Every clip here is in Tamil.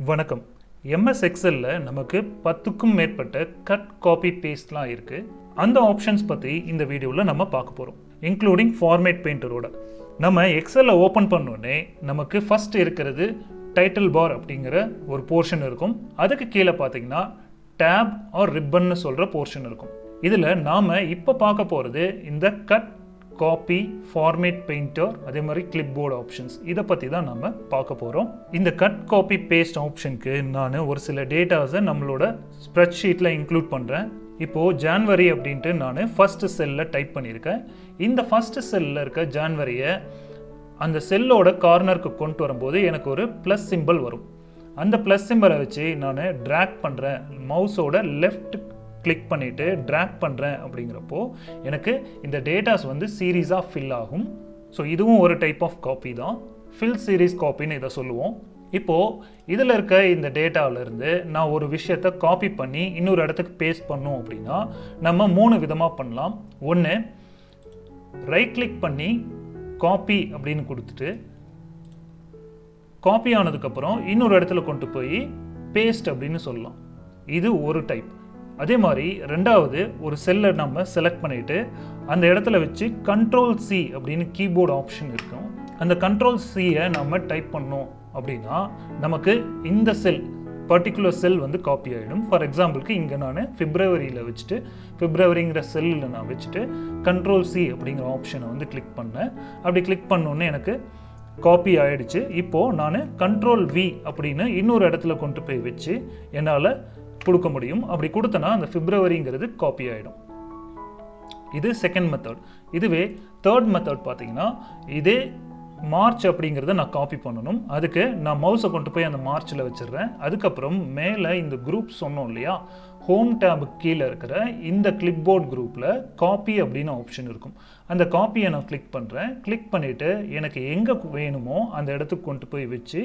வணக்கம். MS எக்ஸல்ல நமக்கு 10க்கும் மேற்பட்ட கட் காப்பி பேஸ்ட்லாம் இருக்கு. அந்த ஆப்ஷன்ஸ் பற்றி இந்த வீடியோவில் நம்ம பார்க்க போகிறோம், இன்க்ளூடிங் ஃபார்மேட் பெயிண்டரோட. நம்ம எக்ஸலை ஓப்பன் பண்ணோடனே நமக்கு ஃபர்ஸ்ட் இருக்கிறது டைட்டில் பார் அப்படிங்கிற ஒரு போர்ஷன் இருக்கும். அதுக்கு கீழே பார்த்தீங்கன்னா டேப் ஆர் ரிப்பன்னு சொல்கிற போர்ஷன் இருக்கும். இதில் நாம் இப்போ பார்க்க போகிறது இந்த கட் காப்பி, ஃபார்மேட் பெயிண்டர், அதே மாதிரி கிளிப்போர்டு ஆப்ஷன்ஸ். இதை பற்றி தான் நம்ம பார்க்க போகிறோம். இந்த கட் காப்பி பேஸ்ட் ஆப்ஷனுக்கு நான் ஒரு சில டேட்டாஸை நம்மளோட ஸ்ப்ரெட்ஷீட்டில் இன்க்ளூட் பண்ணுறேன். இப்போது ஜான்வரி அப்படின்ட்டு நான் ஃபஸ்ட்டு செல்லில் டைப் பண்ணியிருக்கேன். இந்த ஃபஸ்ட்டு செல்லில் இருக்க ஜான்வரியை அந்த செல்லோட கார்னருக்கு கொண்டு வரும்போது எனக்கு ஒரு ப்ளஸ் சிம்பிள் வரும். அந்த ப்ளஸ் சிம்பிளை வச்சு நான் ட்ராக் பண்ணுறேன். மவுஸோட லெஃப்ட் கிளிக் பண்ணிவிட்டு ட்ராக் பண்ணுறேன். அப்படிங்கிறப்போ எனக்கு இந்த டேட்டாஸ் வந்து சீரீஸாக ஃபில் ஆகும். ஸோ இதுவும் ஒரு டைப் ஆஃப் காப்பி தான், ஃபில் சீரீஸ் காப்பின்னு இதை சொல்லுவோம். இப்போது இதில் இருக்க இந்த டேட்டாவிலேருந்து நான் ஒரு விஷயத்தை காப்பி பண்ணி இன்னொரு இடத்துக்கு பேஸ்ட் பண்ணோம் அப்படின்னா நம்ம 3 விதமாக பண்ணலாம். ஒன்று, ரைட் கிளிக் பண்ணி காப்பி அப்படின்னு கொடுத்துட்டு காப்பி ஆனதுக்கப்புறம் இன்னொரு இடத்துல கொண்டு போய் பேஸ்ட் அப்படின்னு சொல்லலாம். இது ஒரு டைப். அதே மாதிரி ரெண்டாவது, ஒரு செல்லை நம்ம செலக்ட் பண்ணிவிட்டு அந்த இடத்துல வச்சு Ctrl+C அப்படின்னு கீபோர்டு ஆப்ஷன் இருக்கும். அந்த Ctrl+Cயை நம்ம டைப் பண்ணோம் அப்படின்னா நமக்கு இந்த செல், பர்டிகுலர் செல் வந்து காப்பி ஆகிடும். ஃபார் எக்ஸாம்பிளுக்கு இங்கே நான் பிப்ரவரியில் வச்சுட்டு, பிப்ரவரிங்கிற செல்லில் நான் வச்சுட்டு Ctrl+C அப்படிங்கிற ஆப்ஷனை வந்து கிளிக் பண்ணேன். அப்படி கிளிக் பண்ணோன்னே எனக்கு காப்பி ஆகிடுச்சு. இப்போது நான் Ctrl+V அப்படின்னு இன்னொரு இடத்துல கொண்டு போய் வச்சு என்னால் கொடுக்க முடியும். அப்படி கொடுத்தனா அந்த பிப்ரவரிங்கிறது காப்பி ஆகிடும். இது செகண்ட் மெத்தட். இதுவே தேர்ட் மெத்தட் பார்த்தீங்கன்னா, இதே மார்ச் அப்படிங்கிறத நான் காப்பி பண்ணணும். அதுக்கு நான் மவுஸை கொண்டு போய் அந்த மார்ச்சில் வச்சிடுறேன். அதுக்கப்புறம் மேலே இந்த குரூப் சொன்னோம் இல்லையா, ஹோம் டேபுக்கு கீழே இருக்கிற இந்த கிளிப்போர்ட் குரூப்பில் காப்பி அப்படின்னு ஆப்ஷன் இருக்கும். அந்த காப்பியை நான் கிளிக் பண்ணுறேன். கிளிக் பண்ணிவிட்டு எனக்கு எங்கே வேணுமோ அந்த இடத்துக்கு கொண்டு போய் வச்சு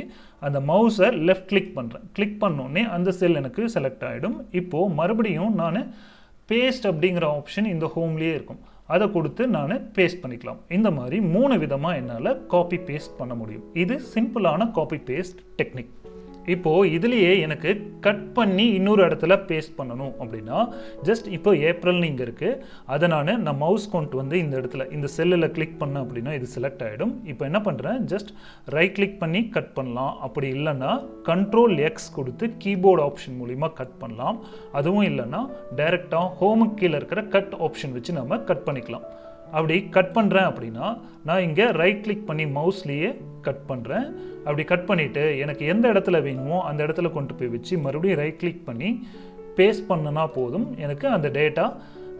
அந்த மவுஸை லெஃப்ட் கிளிக் பண்ணுறேன். கிளிக் பண்ணோடனே அந்த செல் எனக்கு செலக்ட் ஆகிடும். இப்போது மறுபடியும் நான் பேஸ்ட் அப்படிங்கிற ஆப்ஷன் இந்த ஹோம்லேயே இருக்கும். அதை கொடுத்து நான் பேஸ்ட் பண்ணிக்கலாம். இந்த மாதிரி 3 விதமாக என்னால் காப்பி பேஸ்ட் பண்ண முடியும். இது சிம்பிளான காப்பி பேஸ்ட் டெக்னிக். இப்போது இதுலேயே எனக்கு கட் பண்ணி இன்னொரு இடத்துல பேஸ்ட் பண்ணணும் அப்படின்னா ஜஸ்ட் இப்போ ஏப்ரல்னு இங்கே இருக்குது. அதை நான் மவுஸ் கொண்டு வந்து இந்த இடத்துல இந்த செல்லில் கிளிக் பண்ணேன் அப்படின்னா இது செலக்ட் ஆகிடும். இப்போ என்ன பண்ணுறேன், ஜஸ்ட் ரைட் கிளிக் பண்ணி கட் பண்ணலாம். அப்படி இல்லைன்னா Ctrl+X கொடுத்து கீபோர்டு ஆப்ஷன் மூலிமா கட் பண்ணலாம். அதுவும் இல்லைன்னா டைரெக்டாக ஹோமுக்கு கீழே இருக்கிற கட் ஆப்ஷன் வச்சு நம்ம கட் பண்ணிக்கலாம். அப்படி கட் பண்ணுறேன் அப்படின்னா நான் இங்கே ரைட் கிளிக் பண்ணி மவுஸ்லேயே கட் பண்ணுறேன். அப்படி கட் பண்ணிவிட்டு எனக்கு எந்த இடத்துல வேணுமோ அந்த இடத்துல கொண்டு போய் வச்சு மறுபடியும் ரைட் கிளிக் பண்ணி பேஸ்ட் பண்ணனா போதும், எனக்கு அந்த டேட்டா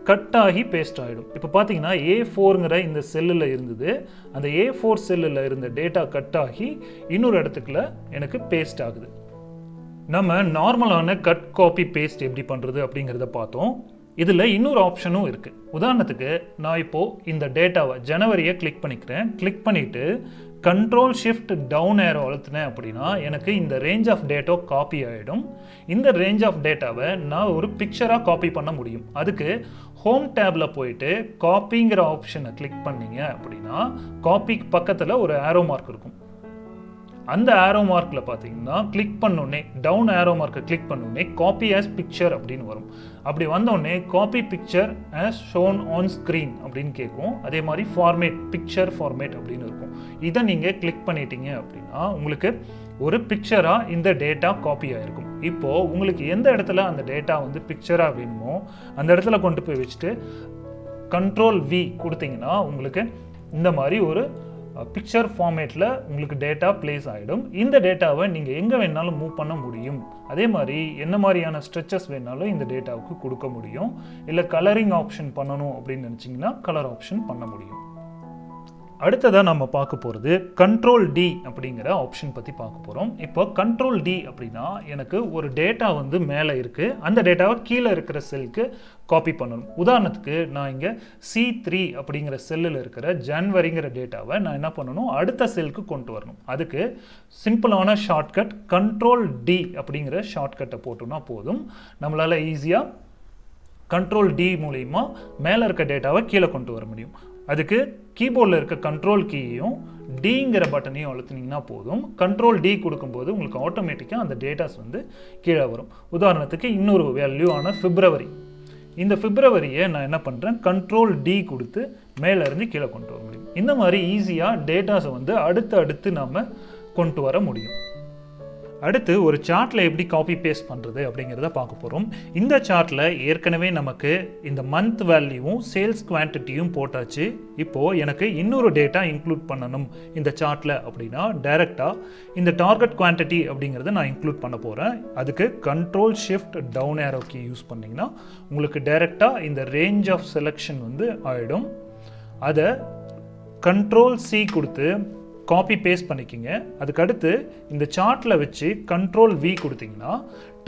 கட் ஆகி பேஸ்ட் ஆகிடும். இப்போ பார்த்தீங்கன்னா A4ங்கிற இந்த செல்லில் இருந்தது. அந்த A4 செல்லில் இருந்த டேட்டா கட் ஆகி இன்னொரு இடத்துக்குள்ள எனக்கு பேஸ்ட் ஆகுது. நம்ம நார்மலான கட் காப்பி பேஸ்ட் எப்படி பண்ணுறது அப்படிங்கிறத பார்த்தோம். இதில் இன்னொரு ஆப்ஷனும் இருக்குது. உதாரணத்துக்கு நான் இப்போது இந்த டேட்டாவை ஜனவரியை கிளிக் பண்ணிக்கிறேன். கிளிக் பண்ணிவிட்டு Ctrl+Shift டவுன் ஏரோ அழுத்தினேன் அப்படின்னா எனக்கு இந்த ரேஞ்ச் ஆஃப் டேட்டா காப்பி ஆகிடும். இந்த ரேஞ்ச் ஆஃப் டேட்டாவை நான் ஒரு பிக்சராக காப்பி பண்ண முடியும். அதுக்கு ஹோம் டேபில் போயிட்டு காப்பிங்கிற ஆப்ஷனை கிளிக் பண்ணிங்க அப்படின்னா காப்பிக்கு பக்கத்தில் ஒரு ஆரோ மார்க் இருக்கும். அந்த ஆரோ மார்க்கில் பார்த்தீங்கன்னா கிளிக் பண்ணோடனே, டவுன் ஆரோ மார்க்கை கிளிக் பண்ணோடனே காப்பி ஆஸ் பிக்சர் அப்படின்னு வரும். அப்படி வந்தோடனே copy picture as shown on screen அப்படின்னு கேட்கும். அதே மாதிரி ஃபார்மேட், பிக்சர் ஃபார்மேட் அப்படின்னு இருக்கும். இதை நீங்கள் கிளிக் பண்ணிட்டீங்க அப்படின்னா உங்களுக்கு ஒரு பிக்சராக இந்த டேட்டா காப்பி ஆகிருக்கும். இப்போது உங்களுக்கு எந்த இடத்துல அந்த டேட்டா வந்து பிக்சராக வேணுமோ அந்த இடத்துல கொண்டு போய் வச்சுட்டு Ctrl+V கொடுத்தீங்கன்னா உங்களுக்கு இந்த மாதிரி ஒரு பிக்சர் ஃபார்மேட்டில் உங்களுக்கு டேட்டா பிளேஸ் ஆகிடும். இந்த டேட்டாவை நீங்கள் எங்கே வேணாலும் மூவ் பண்ண முடியும். அதே மாதிரி என்ன மாதிரியான ஸ்ட்ரெச்சஸ் வேணாலும் இந்த டேட்டாவுக்கு கொடுக்க முடியும். இல்லை கலரிங் ஆப்ஷன் பண்ணணும் அப்படின்னு நினச்சிங்கன்னா கலர் ஆப்ஷன் பண்ண முடியும். அடுத்ததாக நம்ம பார்க்க போகிறது Ctrl+D அப்படிங்கிற ஆப்ஷன் பற்றி பார்க்க போகிறோம். இப்போ Ctrl+D அப்படின்னா எனக்கு ஒரு டேட்டா வந்து மேலே இருக்குது, அந்த டேட்டாவை கீழே இருக்கிற செல்லுக்கு காப்பி பண்ணணும். உதாரணத்துக்கு நான் இங்கே C3 அப்படிங்கிற செல்லில் இருக்கிற ஜனவரிங்கிற டேட்டாவை நான் என்ன பண்ணணும், அடுத்த செல்லுக்கு கொண்டு வரணும். அதுக்கு சிம்பிளான ஷார்ட்கட் Ctrl+D அப்படிங்கிற ஷார்ட்கட்டை போட்டோம்னா போதும். நம்மளால் ஈஸியாக Ctrl+D மூலிமா மேலே இருக்க டேட்டாவை கீழே கொண்டு வர முடியும். அதுக்கு கீபோர்டில் இருக்க கண்ட்ரோல் கீயையும் டிங்கிற பட்டனையும் அழுத்தினீங்கன்னா போதும். கண்ட்ரோல் டி கொடுக்கும்போது உங்களுக்கு ஆட்டோமேட்டிக்காக அந்த டேட்டாஸ் வந்து கீழே வரும். உதாரணத்துக்கு இன்னொரு வேல்யூ ஆன பிப்ரவரி. இந்த பிப்ரவரியை நான் என்ன பண்ணுறேன், கண்ட்ரோல் டி கொடுத்து மேலேருந்து கீழே கொண்டு வர முடியும். இந்த மாதிரி ஈஸியாக டேட்டாஸை வந்து அடுத்து நாம் கொண்டு வர முடியும். அடுத்து ஒரு சார்ட்டில் எப்படி காப்பி பேஸ்ட் பண்ணுறது அப்படிங்கிறத பார்க்க போகிறோம். இந்த சார்ட்டில் ஏற்கனவே நமக்கு இந்த மந்த் வேல்யூவும் சேல்ஸ் குவான்டிட்டியும் போட்டாச்சு. இப்போது எனக்கு இன்னொரு டேட்டா இன்க்ளூட் பண்ணணும் இந்த சார்ட்டில் அப்படின்னா டைரெக்டாக இந்த டார்கெட் குவான்டிட்டி அப்படிங்கிறத நான் இன்க்ளூட் பண்ண போகிறேன். அதுக்கு control shift down arrow key use பண்ணிங்கன்னா உங்களுக்கு டைரெக்டாக இந்த ரேஞ்ச் ஆஃப் செலெக்ஷன் வந்து ஆகிடும். அதை கண்ட்ரோல் சி கொடுத்து காப்பி பேஸ்ட் பண்ணிக்கிங்க. அதுக்கடுத்து இந்த சார்ட்டில் வச்சு கண்ட்ரோல் வி கொடுத்தீங்கன்னா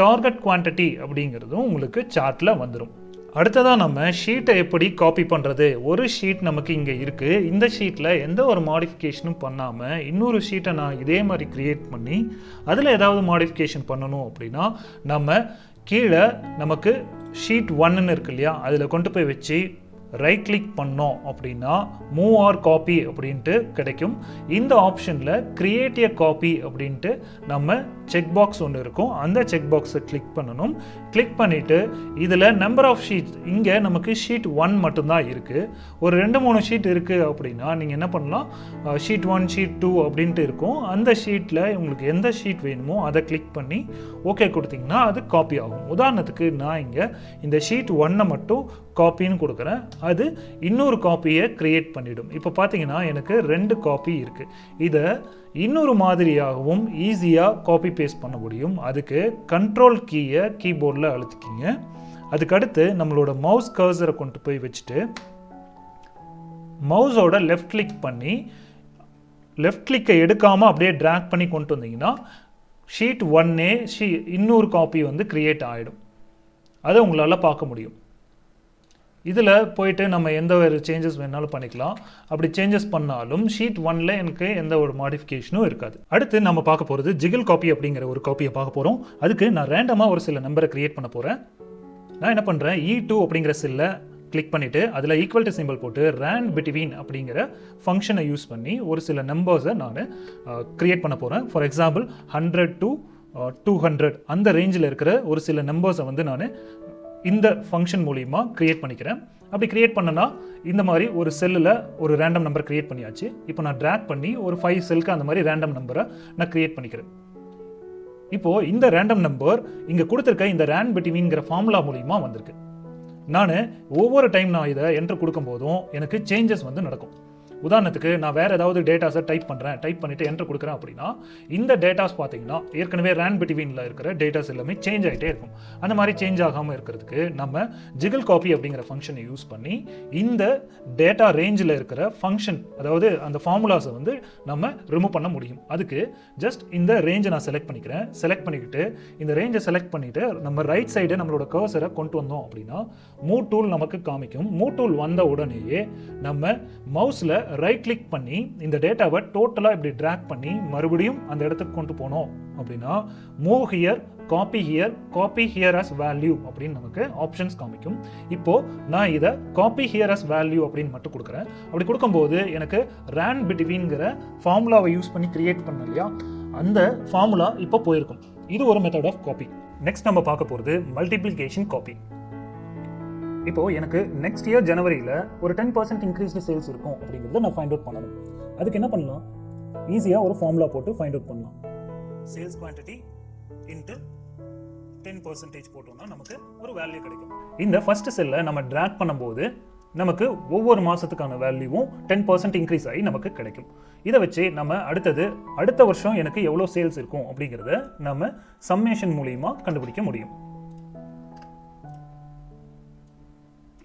டார்கெட் குவான்டிட்டி அப்படிங்கிறதும் உங்களுக்கு சார்ட்டில் வந்துடும். அடுத்ததாக நம்ம ஷீட்டை எப்படி காப்பி பண்ணுறது. ஒரு ஷீட் நமக்கு இங்கே இருக்குது. இந்த ஷீட்டில் எந்த ஒரு மாடிஃபிகேஷனும் பண்ணாமல் இன்னொரு ஷீட்டை நான் இதே மாதிரி க்ரியேட் பண்ணி அதில் ஏதாவது மாடிஃபிகேஷன் பண்ணணும் அப்படின்னா நம்ம கீழே நமக்கு ஷீட் 1ன்னு இருக்கு இல்லையா, அதில் கொண்டு போய் வச்சு ரைட் கிளிக் பண்ணோம் அப்படின்னா மூவ் ஆர் காப்பி அப்படின்ட்டு கிடைக்கும். இந்த ஆப்ஷனில் கிரியேட் எ காப்பி அப்படின்ட்டு நம்ம செக் பாக்ஸ் ஒன்று இருக்கும். அந்த செக் பாக்ஸை கிளிக் பண்ணணும். கிளிக் பண்ணிவிட்டு இதில் நம்பர் ஆஃப் ஷீட்ஸ் இங்கே நமக்கு ஷீட் 1 மட்டும்தான் இருக்குது. ஒரு 2-3 ஷீட் இருக்குது அப்படின்னா நீங்கள் என்ன பண்ணலாம், ஷீட் 1 ஷீட் 2 அப்படின்ட்டு இருக்கும். அந்த ஷீட்டில் உங்களுக்கு எந்த ஷீட் வேணுமோ அதை கிளிக் பண்ணி ஓகே கொடுத்தீங்கன்னா அது காப்பி ஆகும். உதாரணத்துக்கு நான் இங்கே இந்த ஷீட் 1 மட்டும் காப்பின்னு கொடுக்குறேன். அது இன்னொரு காப்பியை க்ரியேட் பண்ணிவிடும். இப்போ பார்த்தீங்கன்னா எனக்கு 2 காப்பி இருக்குது. இதை இன்னொரு மாதிரியாகவும் ஈஸியாக காப்பி பேஸ்ட் பண்ண முடியும். அதுக்கு கண்ட்ரோல் கீயை கீபோர்டில் அழுத்திக்கிங்க. அதுக்கடுத்து நம்மளோட மவுஸ் கர்சரை கொண்டு போய் வச்சுட்டு மவுஸோட லெஃப்ட் கிளிக் பண்ணி லெஃப்ட் கிளிக்கை எடுக்காமல் அப்படியே ட்ராக் பண்ணி கொண்டு வந்தீங்கன்னா ஷீட் 1 இன்னொரு காப்பி வந்து க்ரியேட் ஆகிடும். அதை உங்களால் பார்க்க முடியும். இதில் போயிட்டு நம்ம எந்த ஒரு சேஞ்சஸ் வேணாலும் பண்ணிக்கலாம். அப்படி சேஞ்சஸ் பண்ணாலும் ஷீட் 1ல் எனக்கு எந்த ஒரு மாடிஃபிகேஷனும் இருக்காது. அடுத்து நம்ம பார்க்க போகிறது ஜிகிள் காப்பி அப்படிங்கிற ஒரு காப்பியை பார்க்க போகிறோம். அதுக்கு நான் ரேண்டமாக ஒரு சில நம்பரை க்ரியேட் பண்ண போகிறேன். நான் என்ன பண்ணுறேன், E2 அப்படிங்கிற செல்லை கிளிக் பண்ணிவிட்டு அதில் ஈக்குவல் டு சிம்பிள் போட்டு ரேண்ட் பிட்வீன் அப்படிங்கிற ஃபங்க்ஷனை யூஸ் பண்ணி ஒரு சில நம்பர்ஸை நான் க்ரியேட் பண்ண போகிறேன். ஃபார் எக்ஸாம்பிள் 100 to 200 அந்த ரேஞ்சில் இருக்கிற ஒரு சில நம்பர்ஸை வந்து நான் இந்த ஃபங்க்ஷன் மூலிமா க்ரியேட் பண்ணிக்கிறேன். அப்படி க்ரியேட் பண்ணனா இந்த மாதிரி ஒரு செல்லில் ஒரு ரேண்டம் நம்பர் க்ரியேட் பண்ணியாச்சு. இப்போ நான் ட்ராக் பண்ணி ஒரு 5 செல்லுக்கு அந்த மாதிரி ரேண்டம் நம்பரை நான் க்ரியேட் பண்ணிக்கிறேன். இப்போது இந்த ரேண்டம் நம்பர் இங்கே கொடுத்துருக்க இந்த ரேண்ட் பிட்வீன்கிற ஃபார்முலா மூலிமா வந்திருக்கு. நான் ஒவ்வொரு டைம் நான் இதை என்ட்ரு கொடுக்கும் போதும் எனக்கு சேஞ்சஸ் வந்து நடக்கும். உதாரணத்துக்கு நான் வேறு ஏதாவது டேட்டாஸை டைப் பண்ணிவிட்டு என்ட்ரு கொடுக்குறேன் அப்படின்னா இந்த டேட்டாஸ் பார்த்தீங்கன்னா ஏற்கனவே ரேண்ட் பிட்வீனில் இருக்கிற டேட்டாஸ் எல்லாமே சேஞ்ச் ஆகிட்டே இருக்கும். அந்த மாதிரி சேஞ்ச் ஆகாமல் இருக்கிறதுக்கு நம்ம ஜிகிள் காப்பி அப்படிங்கிற ஃபங்க்ஷனை யூஸ் பண்ணி இந்த டேட்டா ரேஞ்சில் இருக்கிற ஃபங்க்ஷன், அதாவது அந்த ஃபார்முலாஸை வந்து நம்ம ரிமூவ் பண்ண முடியும். அதுக்கு ஜஸ்ட் இந்த ரேஞ்சை நான் செலக்ட் பண்ணிக்கிறேன். செலக்ட் பண்ணிக்கிட்டு இந்த ரேஞ்சை செலக்ட் பண்ணிவிட்டு நம்ம ரைட் சைடு நம்மளோட கர்சரை கொண்டு வந்தோம் அப்படின்னா மூவ் டூல் நமக்கு காமிக்கும். மூவ் டூல் வந்த உடனேயே நம்ம மவுஸில் ரைட் கிளிக் பண்ணி இந்த டேட்டாவை டோட்டலாக இப்படி ட்ராக் பண்ணி மறுபடியும் அந்த இடத்துக்கு கொண்டு போனோம் அப்படின்னா move here, copy here as value அப்படின்னு நமக்கு ஆப்ஷன்ஸ் காமிக்கும். இப்போது நான் இதை காப்பி ஹியர் அஸ் வேல்யூ அப்படின்னு மட்டும் கொடுக்குறேன். அப்படி கொடுக்கும்போது எனக்கு ரேண்ட் பிட்வீன்கிற ஃபார்முலாவை யூஸ் பண்ணி கிரியேட் பண்ண இல்லையா, அந்த ஃபார்முலா இப்போ போயிருக்கும். இது ஒரு மெத்தட் ஆஃப் காப்பி. நெக்ஸ்ட் நம்ம பார்க்க போகிறது மல்டிப்ளிகேஷன் காப்பி. இப்போது எனக்கு நெக்ஸ்ட் இயர் ஜனவரியில் ஒரு 10% இன்க்ரீஸ்டு சேல்ஸ் இருக்கும் அப்படிங்கிறத நான் ஃபைண்ட் அவுட் பண்ணணும். அதுக்கு என்ன பண்ணலாம், ஈஸியாக ஒரு ஃபார்முலா போட்டு ஃபைண்ட் அவுட் பண்ணலாம். சேல்ஸ் குவான்டிட்டி இன்ட்டு 10% போட்டோம்னா நமக்கு ஒரு வேல்யூ கிடைக்கும். இந்த ஃபர்ஸ்ட் செல்லை நம்ம ட்ராக் பண்ணும்போது நமக்கு ஒவ்வொரு மாதத்துக்கான வேல்யூவும் 10% இன்க்ரீஸ் ஆகி நமக்கு கிடைக்கும். இதை வச்சு நம்ம அடுத்த வருஷம் எனக்கு எவ்வளோ சேல்ஸ் இருக்கும் அப்படிங்கிறத நம்ம சம்மேஷன் மூலிமா கண்டுபிடிக்க முடியும்.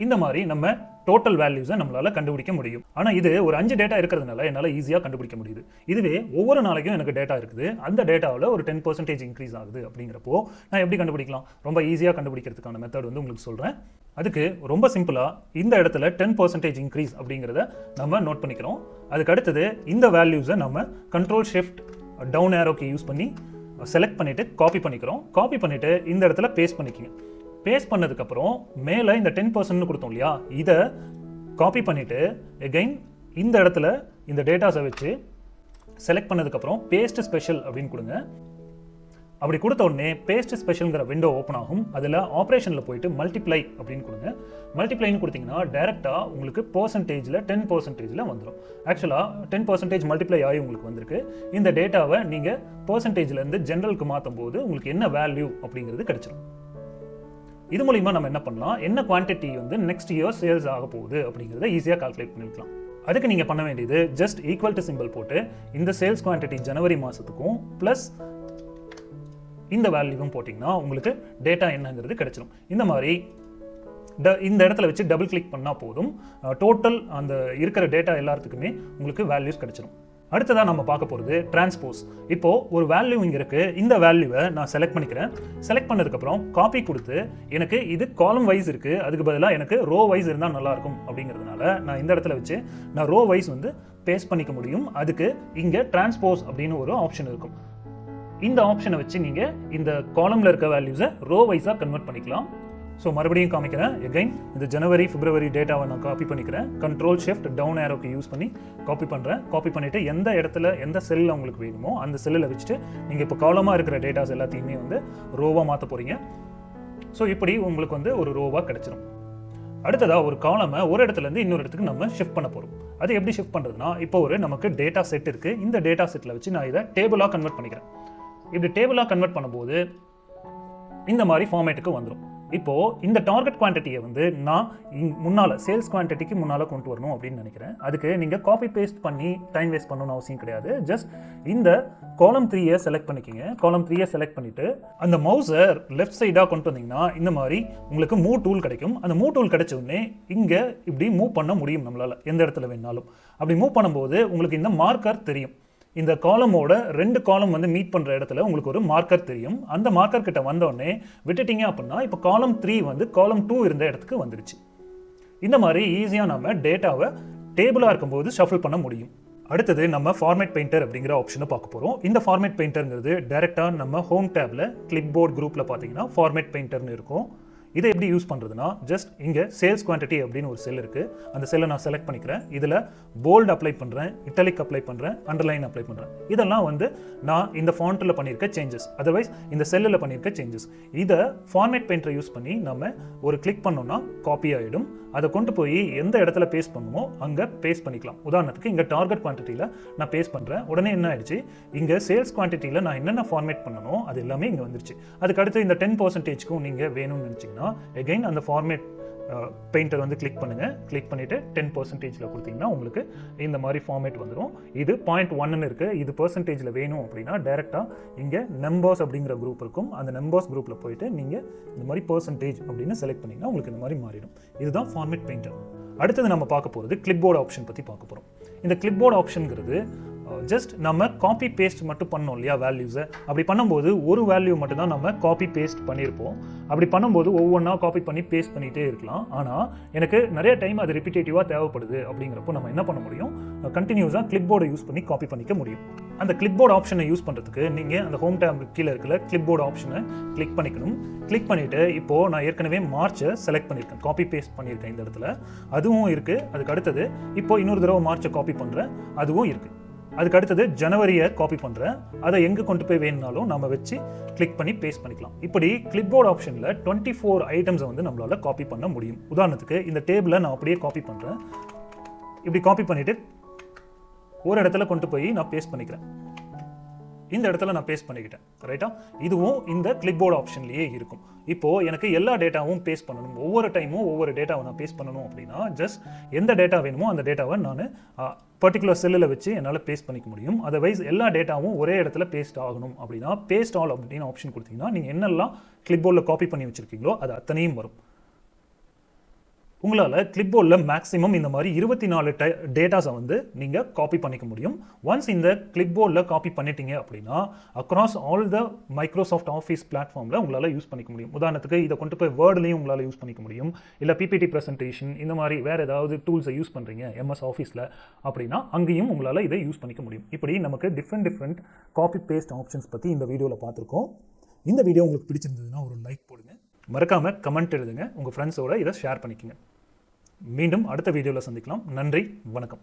இந்த மாதிரி நம்ம டோட்டல் வேல்யூஸை நம்மளால் கண்டுபிடிக்க முடியும். ஆனால் இது ஒரு 5 டேட்டா இருக்கிறதுனால என்னால் ஈஸியாக கண்டுபிடிக்க முடியுது. இதுவே ஒவ்வொரு நாளைக்கும் எனக்கு டேட்டா இருக்குது, அந்த டேட்டாவில் ஒரு 10% இன்க்ரீஸ் ஆகுது அப்படிங்கிறப்போ நான் எப்படி கண்டுபிடிக்கலாம்? ரொம்ப ஈஸியாக கண்டுபிடிக்கிறதுக்கான மெத்தட் வந்து உங்களுக்கு சொல்கிறேன். அதுக்கு ரொம்ப சிம்பிளாக இந்த இடத்துல 10% இன்க்ரீஸ் அப்படிங்கிறத நம்ம நோட் பண்ணிக்கிறோம். அதுக்கு அடுத்தது இந்த வேல்யூஸை நம்ம control shift down arrow key use பண்ணி செலக்ட் பண்ணிவிட்டு காப்பி பண்ணிக்கிறோம். காப்பி பண்ணிவிட்டு இந்த இடத்துல பேஸ்ட் பண்ணிக்கிங்க. பேஸ்ட் பண்ணதுக்கப்புறம் மேலே இந்த 10% கொடுத்தோம் இல்லையா, இதை காப்பி பண்ணிவிட்டு எகைன் இந்த இடத்துல இந்த டேட்டாஸை வச்சு செலக்ட் பண்ணதுக்கப்புறம் பேஸ்ட் ஸ்பெஷல் அப்படின்னு கொடுங்க. அப்படி கொடுத்த உடனே பேஸ்ட் ஸ்பெஷல்ங்கிற விண்டோ ஓப்பன் ஆகும். அதில் ஆப்ரேஷனில் போயிட்டு மல்டிப்ளை அப்படின்னு கொடுங்க. மல்டிப்ளைன்னு கொடுத்தீங்கன்னா டேரெக்டாக உங்களுக்கு பர்சன்டேஜில் 10% வந்துடும். ஆக்சுவலாக 10% மல்டிப்ளை ஆகி உங்களுக்கு வந்திருக்கு. இந்த டேட்டாவை நீங்கள் பர்சன்டேஜ்லேருந்து ஜென்ரலுக்கு மாற்றும் போது உங்களுக்கு என்ன வேல்யூ அப்படிங்கிறது கிடைச்சிடும். இது மூலிமா நம்ம என்ன பண்ணலாம், என்ன குவான்டிட்டி வந்து நெக்ஸ்ட் இயர் சேல்ஸ் ஆக போகுது அப்படிங்கிறத ஈஸியாக கால்குலேட் பண்ணிக்கலாம். அதுக்கு நீங்கள் பண்ண வேண்டியது ஜஸ்ட் ஈக்குவல் டு சிம்பிள் போட்டு இந்த சேல்ஸ் குவான்டிட்டி ஜனவரி மாதத்துக்கும் ப்ளஸ் இந்த வேல்யூவும் போட்டிங்கன்னா உங்களுக்கு டேட்டா என்னங்கிறது கிடைச்சிடும். இந்த மாதிரி இந்த இடத்துல வச்சு டபுள் கிளிக் பண்ணால் போதும், டோட்டல் அந்த இருக்கிற டேட்டா எல்லாத்துக்குமே உங்களுக்கு வேல்யூஸ் கிடைச்சிடும். அடுத்ததாக நம்ம பார்க்க போகிறது டிரான்ஸ்போஸ். இப்போது ஒரு வேல்யூ இங்கே இருக்குது, இந்த வேல்யூவை நான் செலக்ட் பண்ணிக்கிறேன். செலக்ட் பண்ணதுக்கப்புறம் காப்பி கொடுத்து எனக்கு இது காலம் வைஸ் இருக்குது, அதுக்கு பதிலாக எனக்கு ரோ வைஸ் இருந்தால் நல்லாயிருக்கும் அப்படிங்கிறதுனால நான் இந்த இடத்துல வச்சு நான் ரோ வைஸ் வந்து பேஸ்ட் பண்ணிக்க முடியும். அதுக்கு இங்கே டிரான்ஸ்போஸ் அப்படின்னு ஒரு ஆப்ஷன் இருக்கும். இந்த ஆப்ஷனை வச்சு நீங்கள் இந்த காலமில் இருக்க வேல்யூஸை ரோ வைஸாக கன்வெர்ட் பண்ணிக்கலாம். ஸோ மறுபடியும் காமிக்கிறேன். எகைன் இந்த ஜனவரி பிப்ரவரி டேட்டாவை நான் காப்பி பண்ணிக்கிறேன். கண்ட்ரோல் ஷிஃப்ட் டவுன் ஏரோக்கு யூஸ் பண்ணி காப்பி பண்ணுறேன். காப்பி பண்ணிவிட்டு எந்த இடத்துல எந்த செல்லில் உங்களுக்கு வேணுமோ அந்த செல்லில் வச்சுட்டு நீங்கள் இப்போ காலமாக இருக்கிற டேட்டாஸ் எல்லாத்தையுமே வந்து ரோவாக மாற்ற போகிறீங்க. ஸோ இப்படி உங்களுக்கு வந்து ஒரு ரோவாக கிடச்சிடும். அடுத்ததாக ஒரு காலமை ஒரு இடத்துலேருந்து இன்னொரு இடத்துக்கு நம்ம ஷிஃப்ட் பண்ண போகிறோம். அது எப்படி ஷிஃப்ட் பண்ணுறதுனா, இப்போ ஒரு நமக்கு டேட்டா செட் இருக்குது. இந்த டேட்டா செட்டில் வச்சு நான் இதை டேபிளாக கன்வெர்ட் பண்ணிக்கிறேன். இப்படி டேபிளாக கன்வெர்ட் பண்ணும்போது இந்த மாதிரி ஃபார்மேட்டுக்கு வந்துடும். இப்போது இந்த டார்கெட் குவான்டிட்டியை வந்து நான் முன்னால் சேல்ஸ் குவான்டிட்டிக்கு முன்னால் கொண்டு வரணும் அப்படின்னு நினைக்கிறேன். அதுக்கு நீங்கள் காப்பி பேஸ்ட் பண்ணி டைம் வேஸ்ட் பண்ணணும்னு அவசியம் கிடையாது. ஜஸ்ட் இந்த காலம் 3 செலக்ட் பண்ணிக்கிங்க. காலம் 3 செலக்ட் பண்ணிவிட்டு அந்த மவுஸை லெஃப்ட் சைடாக கொண்டு வந்தீங்கன்னா இந்த மாதிரி உங்களுக்கு மூவ் டூல் கிடைக்கும். அந்த மூவ் டூல் கிடைச்ச உடனே இங்கே இப்படி மூவ் பண்ண முடியும் நம்மளால், எந்த இடத்துல வேணாலும். அப்படி மூவ் பண்ணும்போது உங்களுக்கு இந்த மார்க்கர் தெரியும். இந்த காலமோட 2 காலம் வந்து மீட் பண்ணுற இடத்துல உங்களுக்கு ஒரு மார்க்கர் தெரியும். அந்த மார்க்கர் கிட்ட வந்தோடனே விட்டுட்டீங்க அப்படின்னா இப்போ காலம் 3 வந்து காலம் 2 இருந்த இடத்துக்கு வந்துருச்சு. இந்த மாதிரி ஈஸியாக நம்ம டேட்டாவை டேபிளாக இருக்கும்போது ஷஃபிள் பண்ண முடியும். அடுத்தது நம்ம ஃபார்மேட் பெயிண்டர் அப்படிங்கிற ஆப்ஷனை பார்க்க போகிறோம். இந்த ஃபார்மேட் பெயிண்டருங்கிறது டைரெக்டாக நம்ம ஹோம் டேபில் கிளிப்போர்ட் குரூப்பில் பார்த்தீங்கன்னா ஃபார்மேட் பெயிண்டர்னு இருக்கும். இதை எப்படி யூஸ் பண்ணுறதுனா, ஜஸ்ட் இங்கே சேல்ஸ் குவான்டிட்டி அப்படின்னு ஒரு செல் இருக்குது. அந்த செல்லை நான் செலக்ட் பண்ணிக்கிறேன். இதில் போல்டு அப்ளை பண்ணுறேன், இட்டாலிக் அப்ளை பண்ணுறேன், அண்டர்லைன் அப்ளை பண்ணுறேன். இதெல்லாம் வந்து நான் இந்த ஃபாண்ட்டில் பண்ணியிருக்க சேஞ்சஸ், அதர்வைஸ் இந்த செல்லில் பண்ணியிருக்க சேஞ்சஸ். இதை ஃபார்மேட் பெயிண்டரை யூஸ் பண்ணி நம்ம ஒரு கிளிக் பண்ணோம்னா காப்பி ஆகிடும். அதை கொண்டு போய் எந்த இடத்துல பேஸ்ட் பண்ணுமோ அங்கே பேஸ்ட் பண்ணிக்கலாம். உதாரணத்துக்கு இங்கே டார்கெட் குவான்டிட்டியில் நான் பேஸ்ட் பண்ணுறேன். உடனே என்ன ஆயிடுச்சு, இங்கே சேல்ஸ் குவான்டிட்டியில் நான் என்னென்ன ஃபார்மேட் பண்ணணும் அது எல்லாமே இங்கே வந்துருச்சு. அதுக்கு அடுத்து இந்த 10%க்கும் நீங்கள் வேணும்னு நினச்சிங்கன்னா எகைன் அந்த ஃபார்மேட் பெயிண்டர் வந்து கிளிக் பண்ணுங்கள். கிளிக் பண்ணிவிட்டு 10%ல் கொடுத்தீங்கன்னா உங்களுக்கு இந்த மாதிரி ஃபார்மேட் வந்துடும். இது 0.1ன்னு இருக்குது. இது பர்சன்டேஜில் வேணும் அப்படின்னா டேரெக்டாக இங்கே நம்பர்ஸ் அப்படிங்கிற குரூப் இருக்கும். அந்த நம்பர்ஸ் குரூப்பில் போயிட்டு நீங்கள் இந்த மாதிரி பர்சன்டேஜ் அப்படின்னு செலக்ட் பண்ணிங்கன்னா உங்களுக்கு இந்த மாதிரி மாறிடும். இதுதான் ஃபார்மேட் பெயிண்டர். அடுத்தது நம்ம பார்க்க போகிறது கிளிப்போர்ட் ஆப்ஷன் பற்றி பார்க்க போகிறோம். இந்த கிளிப்போர்ட் ஆப்ஷனுங்கிறது ஜஸ்ட் நம்ம காப்பி பேஸ்ட் மட்டும் பண்ணோம் இல்லையா வேல்யூஸை. அப்படி பண்ணும்போது ஒரு வேல்யூ மட்டும் தான் நம்ம காப்பி பேஸ்ட் பண்ணியிருப்போம். அப்படி பண்ணும்போது ஒவ்வொன்றா காப்பி பண்ணி பேஸ்ட் பண்ணிகிட்டே இருக்கலாம். ஆனால் எனக்கு நிறைய டைம் அது ரிப்பீட்டேட்டிவாக தேவைப்படுது அப்படிங்கிறப்போ நம்ம என்ன பண்ண முடியும், கண்டினியூஸாக கிளிப்போர்டை யூஸ் பண்ணி காப்பி பண்ணிக்க முடியும். அந்த கிளிப்போர்ட் ஆப்ஷனை யூஸ் பண்ணுறதுக்கு நீங்கள் அந்த ஹோம் டேப் கீழே இருக்கிற கிளிப்போர்ட் ஆப்ஷனை கிளிக் பண்ணிக்கணும். கிளிக் பண்ணிவிட்டு இப்போது நான் ஏற்கனவே மார்ச்சை செலக்ட் பண்ணியிருக்கேன், காப்பி பேஸ்ட் பண்ணியிருக்கேன் இந்த இடத்துல, அதுவும் இருக்குது. அதுக்கு அடுத்தது இப்போது இன்னொரு தடவை மார்ச்சை காப்பி பண்ணுறேன், அதுவும் இருக்குது. அதுக்கு அடுத்தது ஜனவரியை காப்பி பண்ணுறேன், அதை எங்கே கொண்டு போய் வேணும்னாலும் நம்ம வச்சு கிளிக் பண்ணி பேஸ்ட் பண்ணிக்கலாம். இப்படி கிளிப்போர்ட் ஆப்ஷனில் 24 ஐட்டம்ஸை வந்து நம்மளால் காப்பி பண்ண முடியும். உதாரணத்துக்கு இந்த டேபிளை நான் அப்படியே காப்பி பண்ணுறேன். இப்படி காப்பி பண்ணிவிட்டு ஒரு இடத்துல கொண்டு போய் நான் பேஸ்ட் பண்ணிக்கிறேன். இந்த இடத்துல நான் பேஸ்ட் பண்ணிக்கிட்டேன், ரைட்டா. இதுவும் இந்த கிளிப்போர்ட் ஆப்ஷன்லேயே இருக்கும். இப்போது எனக்கு எல்லா டேட்டாவும் பேஸ்ட் பண்ணணும், ஒவ்வொரு டைமும் ஒவ்வொரு டேட்டாவை நான் பேஸ்ட் பண்ணணும் அப்படின்னா ஜஸ்ட் எந்த டேட்டா வேணுமோ அந்த டேட்டாவை நான் பர்டிகுலர் செல்லில் வச்சு என்னால் பேஸ்ட் பண்ணிக்க முடியும். அதர்வைஸ் எல்லா டேட்டாவும் ஒரே இடத்துல பேஸ்ட் ஆகணும் அப்படின்னா பேஸ்ட் ஆல் அப்படின்னு ஆப்ஷன் கொடுத்தீங்கன்னா நீங்கள் என்னெல்லாம் கிளிப்போர்டில் காப்பி பண்ணி வச்சுருக்கீங்களோ அது அத்தனையும் வரும். உங்களால் கிளிப்போர்டில் மேக்ஸிமம் இந்த மாதிரி 24 டேட்டாஸை வந்து நீங்கள் காப்பி பண்ணிக்க முடியும். ஒன்ஸ் இந்த கிளிப்போர்டில் காப்பி பண்ணிட்டீங்க அப்படின்னா across all the Microsoft office பிளாட்ஃபார்மில் உங்களால் யூஸ் பண்ணிக்க முடியும். உதாரணத்துக்கு இதை கொண்டு போய் வேர்ட்லையும் உங்களால் யூஸ் பண்ணிக்க முடியும். இல்லை பிபிடி ப்ரெசன்டேஷன் இந்த மாதிரி வேறு ஏதாவது டூல்ஸை யூஸ் பண்ணுறீங்க எம்எஸ் ஆஃபீஸில் அப்படின்னா அங்கேயும் உங்களால் இதை யூஸ் பண்ணிக்க முடியும். இப்படி நமக்கு டிஃப்ரெண்ட் காப்பி பேஸ்ட் ஆப்ஷன்ஸ் பற்றி இந்த வீடியோவில் பார்த்துருக்கோம். இந்த வீடியோ உங்களுக்கு பிடிச்சிருந்ததுன்னா ஒரு லைக் போடுங்க, மறக்காமல் கமெண்ட் எழுதுங்க, உங்கள் ஃப்ரெண்ட்ஸோட இதை ஷேர் பண்ணிக்கோங்க. மீண்டும் அடுத்த வீடியோவில் சந்திக்கலாம். நன்றி, வணக்கம்.